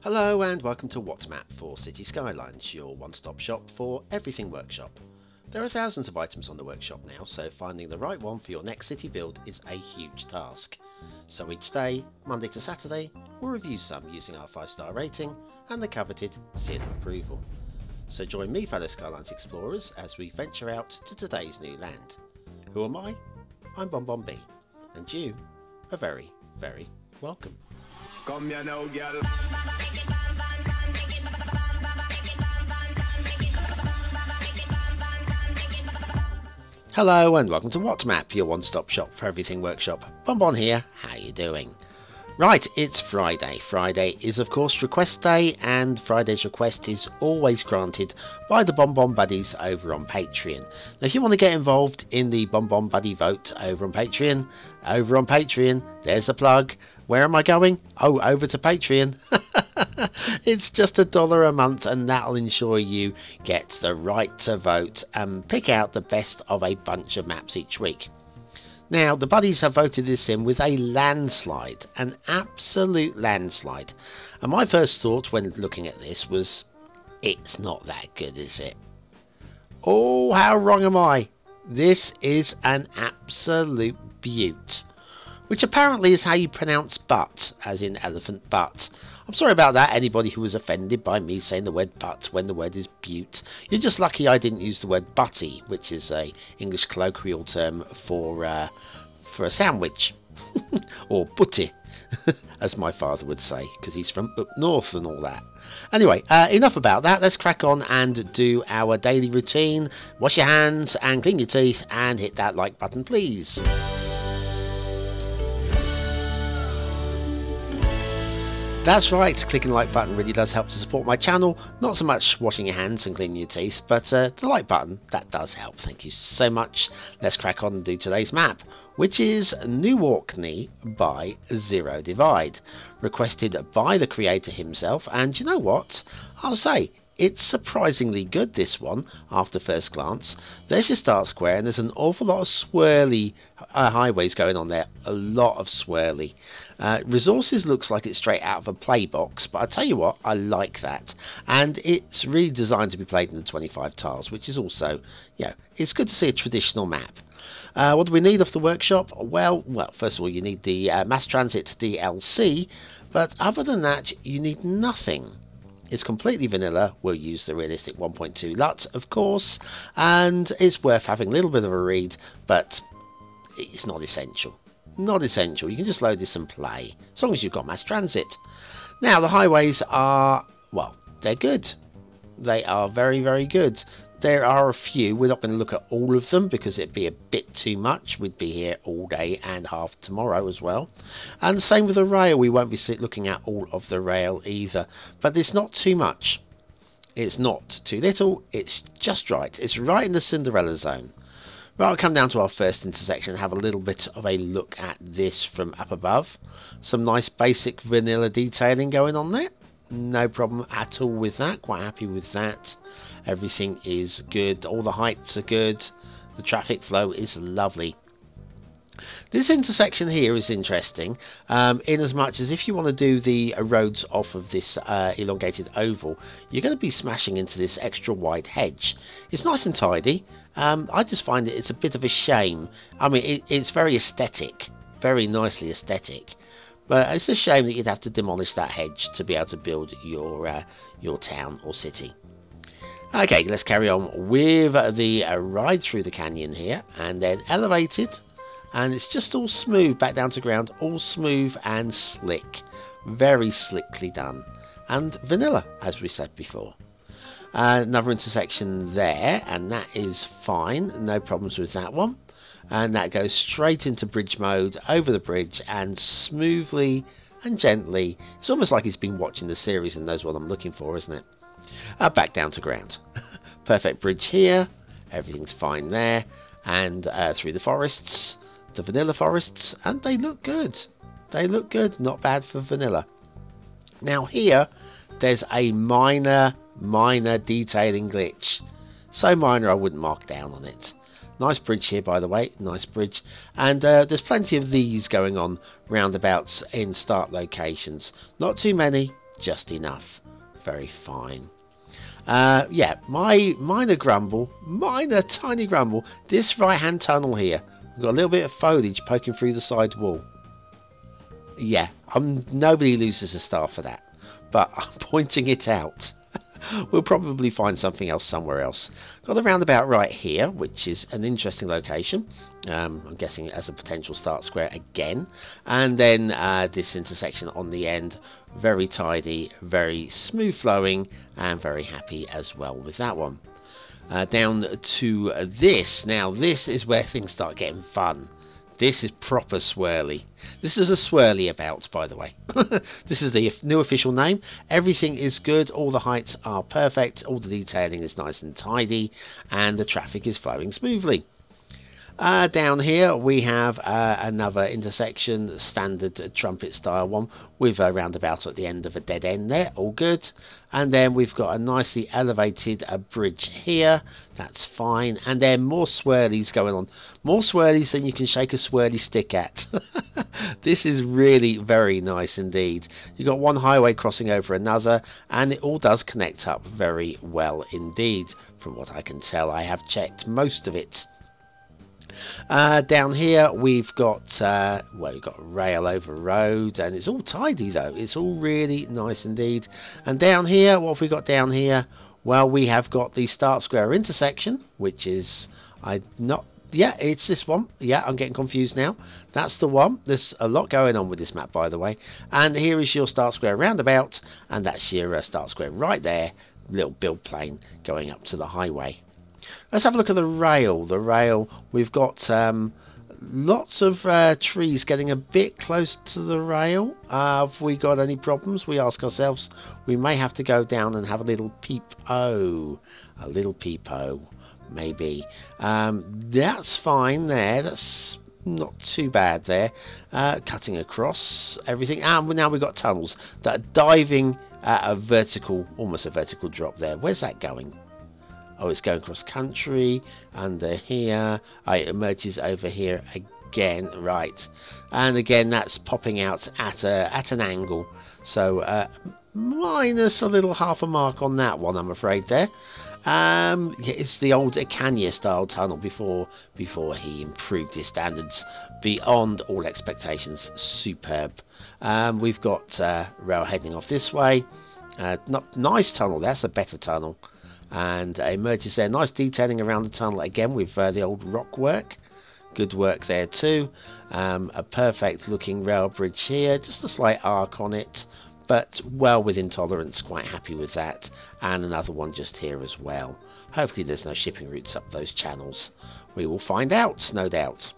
Hello and welcome to What's Map for Cities Skylines, your one-stop shop for everything workshop. There are thousands of items on the workshop now, so finding the right one for your next city build is a huge task. So each day, Monday to Saturday, we'll review some using our 5-star rating and the coveted seal of approval. So join me, fellow Skylines explorers, as we venture out to today's new land. Who am I? I'm BonBonB, and you are very, very welcome. Come here now, girl. Hello and welcome to What's Map, your one-stop shop for everything workshop. BonBon here, how you doing? Right, it's Friday. Friday is of course request day, and Friday's request is always granted by the BonBon buddies over on Patreon. Now if you want to get involved in the BonBon buddy vote over on Patreon, there's a plug. Where am I going? Oh, over to Patreon. It's just $1 a month, and that'll ensure you get the right to vote and pick out the best of a bunch of maps each week. Now, the buddies have voted this in with a landslide, an absolute landslide. And my first thought when looking at this was, it's not that good, is it? Oh, how wrong am I? This is an absolute beaut. Which apparently is how you pronounce butt, as in elephant butt. I'm sorry about that, anybody who was offended by me saying the word butt when the word is beaut. You're just lucky I didn't use the word butty, which is a English colloquial term for a sandwich. Or butty, as my father would say, because he's from up north and all that. Anyway, enough about that. Let's crack on and do our daily routine. Wash your hands and clean your teeth and hit that like button, please. That's right, clicking the like button really does help to support my channel. Not so much washing your hands and cleaning your teeth, but the like button, that does help. Thank you so much. Let's crack on and do today's map, which is New Orkney by Zero Divide, requested by the creator himself. And you know what? I'll say, it's surprisingly good, this one, after first glance. There's your start square, and there's an awful lot of swirly highways going on there. A lot of swirly. Resources looks like it's straight out of a play box, but I tell you what, I like that. And it's really designed to be played in the 25 tiles, which is also, you know, it's good to see a traditional map. What do we need off the workshop? Well, first of all, you need the Mass Transit DLC, but other than that, you need nothing. It's completely vanilla. We'll use the realistic 1.2 LUT, of course, and it's worth having a little bit of a read, but it's not essential. Not essential. You can just load this and play, as long as you've got mass transit. Now, the highways are, well, they're good. They are very, very good. There are a few. We're not going to look at all of them because it'd be a bit too much. We'd be here all day and half tomorrow as well. And the same with the rail. We won't be looking at all of the rail either. But it's not too much. It's not too little. It's just right. It's right in the Cinderella zone. Right, I'll come down to our first intersection and have a little bit of a look at this from up above. Some nice basic vanilla detailing going on there. No problem at all with that. Quite happy with that. Everything is good. All the heights are good. The traffic flow is lovely. This intersection here is interesting, in as much as if you want to do the roads off of this elongated oval, you're going to be smashing into this extra wide hedge. It's nice and tidy. I just find it's a bit of a shame. I mean, it's very aesthetic, very nicely aesthetic. But it's a shame that you'd have to demolish that hedge to be able to build your town or city. Okay, let's carry on with the ride through the canyon here, and then elevated. And it's just all smooth back down to ground, all smooth and slick. Very slickly done. And vanilla, as we said before. Another intersection there, and that is fine. No problems with that one. And that goes straight into bridge mode, over the bridge, and smoothly and gently. It's almost like he's been watching the series and knows what I'm looking for, isn't it? Back down to ground. Perfect bridge here. Everything's fine there. And through the forests. The vanilla forests, and they look good. They look good, not bad for vanilla. Now here, there's a minor detailing glitch. So minor I wouldn't mark down on it. Nice bridge here, by the way, nice bridge. And there's plenty of these going on roundabouts in start locations. Not too many, just enough. Very fine. Yeah, my minor tiny grumble, this right hand tunnel here, we've got a little bit of foliage poking through the side wall. Yeah, nobody loses a star for that, but I'm pointing it out. We'll probably find something else somewhere else. Got the roundabout right here, which is an interesting location. I'm guessing as a potential start square again. And then this intersection on the end. Very tidy, very smooth flowing, and very happy as well with that one. Down to this. Now, this is where things start getting fun. This is proper swirly. This is a swirly about, by the way. This is the new official name. Everything is good. All the heights are perfect. All the detailing is nice and tidy. And the traffic is flowing smoothly. Down here we have another intersection, standard trumpet style one, with a roundabout at the end of a dead end there, all good. And then we've got a nicely elevated bridge here, that's fine. And then more swirlies going on, more swirlies than you can shake a swirly stick at. This is really very nice indeed. You've got one highway crossing over another, and it all does connect up very well indeed. From what I can tell, I have checked most of it. Down here we've got well, we've got rail over road, and it's all tidy though. It's all really nice indeed. And down here, what have we got down here? Well, we have got the start square intersection, which is yeah, it's this one. Yeah, I'm getting confused now. That's the one. There's a lot going on with this map, by the way. And here is your start square roundabout, and that's your start square right there. Little build plane going up to the highway. Let's have a look at the rail. The rail, we've got lots of trees getting a bit close to the rail. Have we got any problems? We ask ourselves. We may have to go down and have a little peep-o. A little peep-o, maybe. That's fine there. That's not too bad there. Cutting across everything. And now we've got tunnels that are diving at a vertical, almost a vertical drop there. Where's that going? Oh, it's going across country, under here. It emerges over here again, right? And again, that's popping out at an angle. So minus a little half a mark on that one, I'm afraid there. It's the old Ikanya style tunnel before he improved his standards beyond all expectations. Superb. We've got rail heading off this way. Nice tunnel. That's a better tunnel. And it emerges there. Nice detailing around the tunnel again with the old rock work. Good work there too. A perfect looking rail bridge here. Just a slight arc on it, but well within tolerance. Quite happy with that. And another one just here as well. Hopefully there's no shipping routes up those channels. We will find out, no doubt.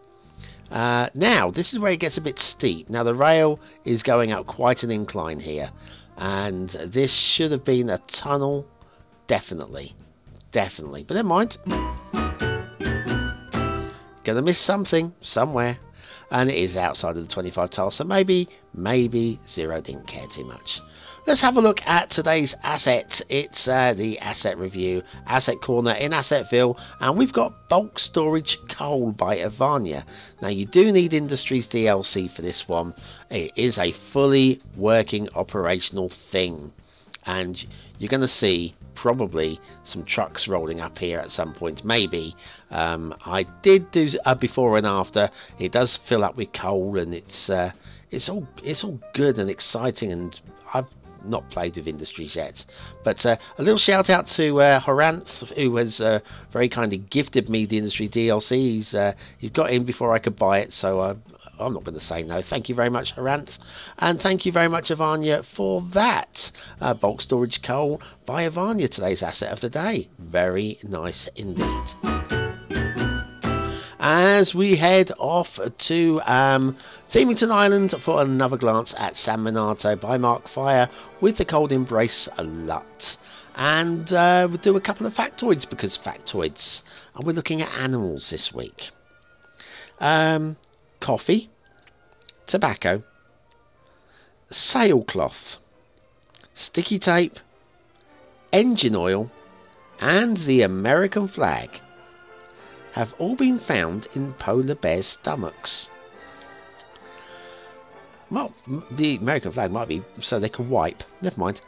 Now, this is where it gets a bit steep. Now, the rail is going up quite an incline here. And this should have been a tunnel. Definitely. But never mind. Gonna miss something somewhere. And it is outside of the 25 tile, so maybe Zero didn't care too much. Let's have a look at today's asset. It's the asset review, asset corner in Assetville, and we've got bulk storage coal by Ivania. Now, you do need Industries DLC for this one. It is a fully working operational thing, and you're going to see probably some trucks rolling up here at some point, maybe. I did do a before and after. It does fill up with coal, and it's all good and exciting, and I've not played with Industries yet. But a little shout out to Horanth, who has very kindly gifted me the Industry DLC. He's got in before I could buy it, so I'm not going to say no. Thank you very much, Horanth, and thank you very much, Ivania, for that. Bulk storage coal by Ivania, today's asset of the day. Very nice indeed. As we head off to Themington Island for another glance at San Miniato by Mark Fire with the Cold Embrace LUT. And we'll do a couple of factoids, because factoids, and we're looking at animals this week. Coffee, tobacco, sailcloth, sticky tape, engine oil, and the American flag have all been found in polar bears' stomachs. Well, the American flag might be so they can wipe. Never mind.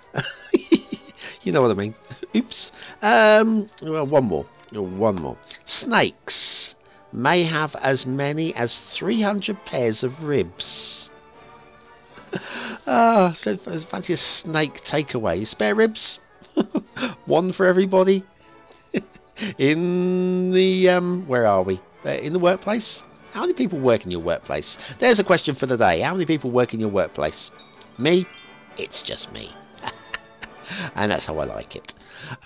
You know what I mean. Oops. Well, one more. One more. Snakes may have as many as 300 pairs of ribs. So fancy a snake takeaway. Spare ribs? One for everybody? In the, where are we? In the workplace? How many people work in your workplace? There's a question for the day. How many people work in your workplace? Me? It's just me. And that's how I like it.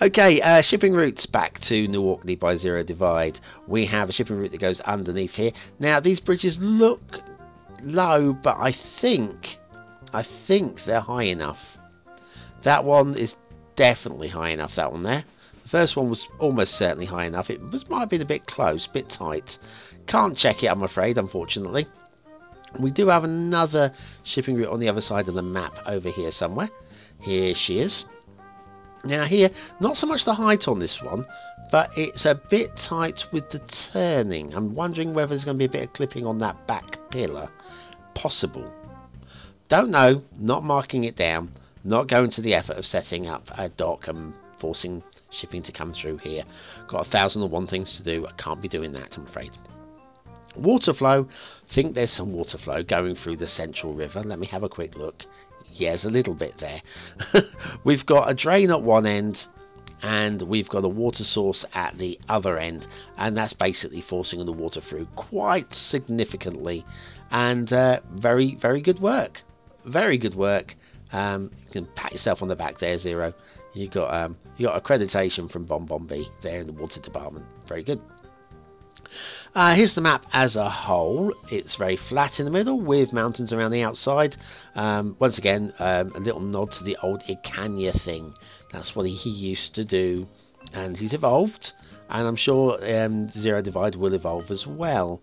Okay, shipping routes back to New Orkney by Zero Divide. We have a shipping route that goes underneath here. Now, these bridges look low, but I think they're high enough. That one is definitely high enough, that one there. The first one was almost certainly high enough. It might have been a bit close, a bit tight. Can't check it, I'm afraid, unfortunately. We do have another shipping route on the other side of the map over here somewhere. Here she is. Now here, not so much the height on this one, but it's a bit tight with the turning. I'm wondering whether there's going to be a bit of clipping on that back pillar. Possible. Don't know, not marking it down, not going to the effort of setting up a dock and forcing shipping to come through here. Got 1,001 things to do, I can't be doing that, I'm afraid. Water flow, think there's some water flow going through the central river. Let me have a quick look. Yeah, there's a little bit there. We've got a drain at one end and we've got a water source at the other end, and that's basically forcing the water through quite significantly, and very, very good work. Very good work. You can pat yourself on the back there, Zero. You got accreditation from BonBonB there in the water department. Very good. Here's the map as a whole. It's very flat in the middle with mountains around the outside. Once again, a little nod to the old Icania thing. That's what he used to do, and he's evolved, and I'm sure Zero Divide will evolve as well.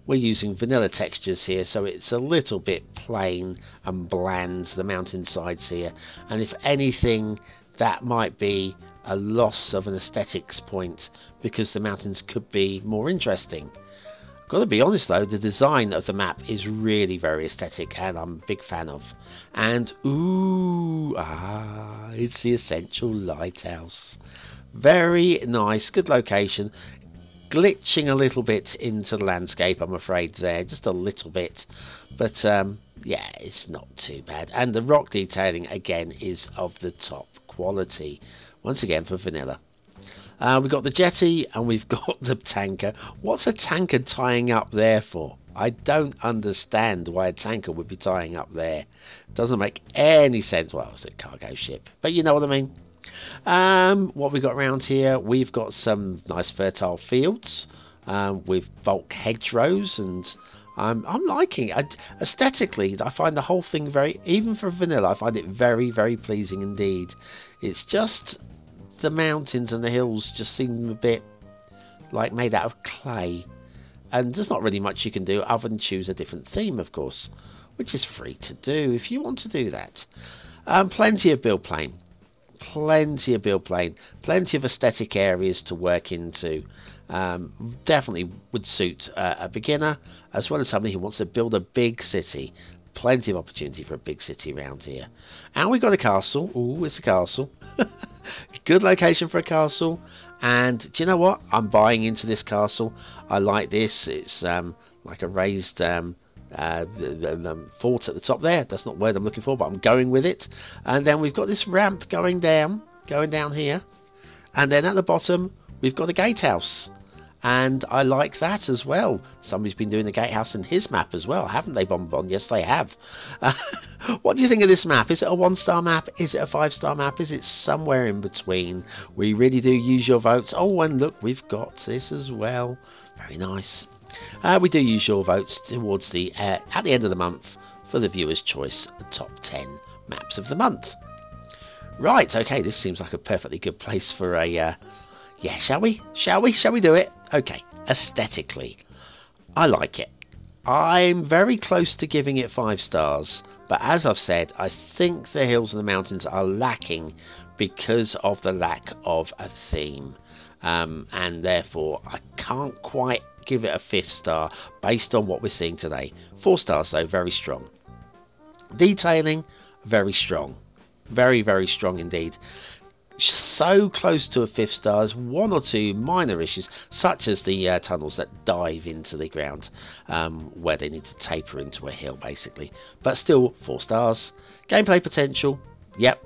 We're using vanilla textures here, so it's a little bit plain and bland, the mountainsides here, and if anything, that might be a loss of an aesthetics point, because the mountains could be more interesting. I've got to be honest though, the design of the map is really very aesthetic, and I'm a big fan of. And it's the Essential Lighthouse. Very nice, good location. Glitching a little bit into the landscape, I'm afraid, there, just a little bit, but yeah, it's not too bad. And the rock detailing again is of the top quality, once again for vanilla. We've got the jetty and we've got the tanker. What's a tanker tying up there for? I don't understand why a tanker would be tying up there. Doesn't make any sense. Well, it's a cargo ship, but you know what I mean. What we got around here, we've got some nice fertile fields with bulk hedgerows, and I'm liking it. Aesthetically, I find the whole thing very, even for vanilla, I find it very, very pleasing indeed. It's just the mountains and the hills just seem a bit like made out of clay, and there's not really much you can do other than choose a different theme, of course, which is free to do if you want to do that. Plenty of build plane. Plenty of build plane, plenty of aesthetic areas to work into. Definitely would suit a beginner as well as somebody who wants to build a big city. Plenty of opportunity for a big city around here. And we've got a castle. Ooh, it's a castle. Good location for a castle. And do you know what? I'm buying into this castle. I like this. It's like a raised fort at the top there. That's not the word I'm looking for, but I'm going with it. And then we've got this ramp going down here, and then at the bottom we've got a gatehouse, and I like that as well. Somebody's been doing the gatehouse in his map as well, haven't they, BonBon? Yes, they have. What do you think of this map? Is it a 1-star map? Is it a 5-star map? Is it somewhere in between? We really do use your votes. Oh, and look, we've got this as well. Very nice. We do use your votes towards the at the end of the month for the viewers' choice, the top 10 maps of the month. Right, okay, this seems like a perfectly good place for a yeah, shall we do it? Okay, aesthetically, I like it. I'm very close to giving it 5 stars, but as I've said, I think the hills and the mountains are lacking because of the lack of a theme, and therefore I can't quite give it a 5th star based on what we're seeing today. 4 stars though, very strong. Detailing, very strong. Very, very strong indeed. So close to a 5 stars. One or two minor issues, such as the tunnels that dive into the ground, where they need to taper into a hill basically, but still 4 stars. Gameplay potential, yep,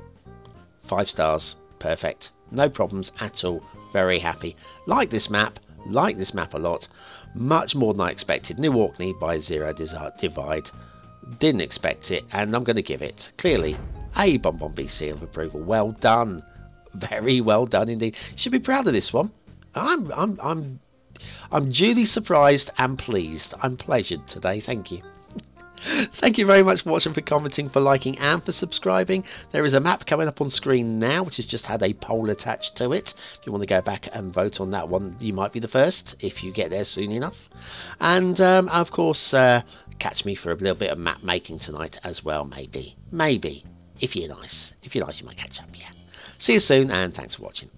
5 stars, perfect, no problems at all. Very happy. Like this map a lot, much more than I expected. New Orkney by Zero Divide, didn't expect it, and I'm going to give it clearly a BonBonB seal of approval. Well done. Very well done indeed. Should be proud of this one. I'm duly surprised and pleased. I'm pleasured today. Thank you. Thank you very much for watching, for commenting, for liking, and for subscribing. There is a map coming up on screen now, which has just had a poll attached to it. If you want to go back and vote on that one, you might be the first if you get there soon enough. And of course, catch me for a little bit of map making tonight as well. Maybe. If you're nice. If you're nice, you might catch up. Yeah. See you soon, and thanks for watching.